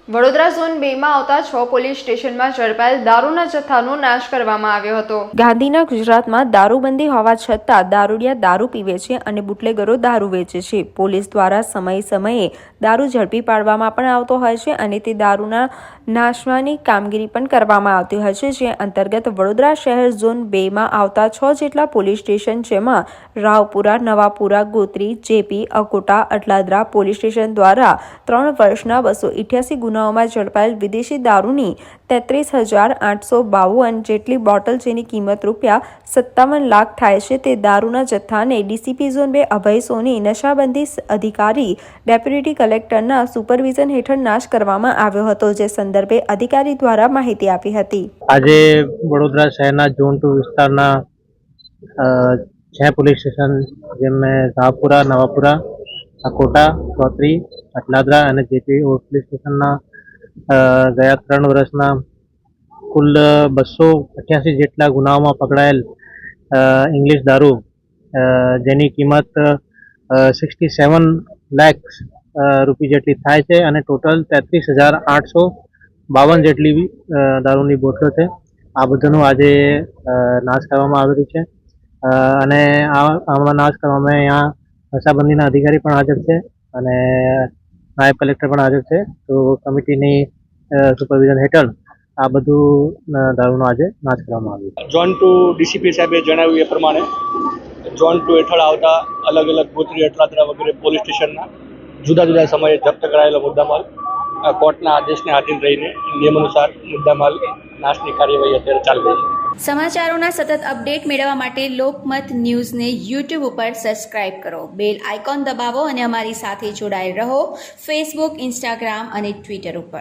Vadodara zone 2 માં આવતા 6 police સ્ટેશનમાં ઝડપાયેલ દારૂના જથ્થાનો નાશ કરવામાં આવ્યો હતો। ગાંધીના ગુજરાતમાં દારૂબંધી હોવા છતાં દારૂડિયા દારૂ પીવે છે અને બુટલેગરો દારૂ વેચે છે। પોલીસ દ્વારા સમયે દારૂ ઝડપી પાડવામાં પણ આવતો હોય છે અને તે દારૂના નાશવાની કામગીરી પણ કરવામાં આવતી હોય છે। જે અંતર્ગત વડોદરા શહેર ઝોન 2 માં આવતા 6 જેટલા પોલીસ સ્ટેશન જેમાં Raopura, Navapura, Gotri, JP, Akota, Atladara police station દ્વારા 3 વર્ષના 288 ગુનાઓમાં ઝડપાયેલ વિદેશી દારૂની 33,852 જેટલી બોટલ જેની કિંમત ₹57 લાખ થાય છે તે દારૂના જથ્થાને ડીસીપી ઝોન 2 અભય સોની નશાબંધી અધિકારી ડેપ્યુટી કલેક્ટરના સુપરવિઝન હેઠળ નાશ કરવામાં આવ્યો હતો। જે સંદર્ભે અધિકારી દ્વારા માહિતી આપી હતી। આજે વડોદરા શહેરના ઝોન 2 વિસ્તારના 6 પોલીસ સ્ટેશન જેમાં રાવપુરા, નવાપુરા, અકોટા, ગોત્રી, અટલાદરા અને જેપી પોલીસ સ્ટેશનના ગયા 3 વર્ષના કુલ 288 જેટલા ગુનાઓમાં પકડાયેલ ઇંગ્લિશ દારૂ જેની કિંમત 67 લાખ રૂપિયા જેટલી થાય છે અને ટોટલ 33,852 જેટલી દારૂની બોટલો છે। આ બધાનું આજે નાશ કરવામાં આવેલું છે અને આમાં નાશ કરવામાં અહીંયા નશાબંધીના અધિકારી પણ હાજર છે અને નાયબ કલેક્ટર પણ હાજર છે। તો કમિટીની સુપરવિઝન હેઠળ આ બધું દારૂનો આજે નાશ કરવામાં આવ્યો। ઝોન 2 ડીસીપી સાહેબે જણાવ્યું એ પ્રમાણે ઝોન 2 હેઠળ આવતા અલગ અલગ ગોત્રી, અટલાદરા વગેરે પોલીસ સ્ટેશનના જુદા સમયે જપ્ત કરાયેલો મુદ્દામાલ કોર્ટના આદેશને આધીન રહીને નિયમ અનુસાર મુદ્દામાલ નાશની કાર્યવાહી અત્યારે ચાલી રહી છે। સમાચારોના સતત અપડેટ મેળવવા માટે લોકમત ન્યૂઝને યુટ્યુબ ઉપર સબસ્ક્રાઇબ કરો, બેલ આઇકોન દબાવો અને અમારી સાથે જોડાયેલ રહો ફેસબુક, ઇન્સ્ટાગ્રામ અને ટ્વિટર ઉપર।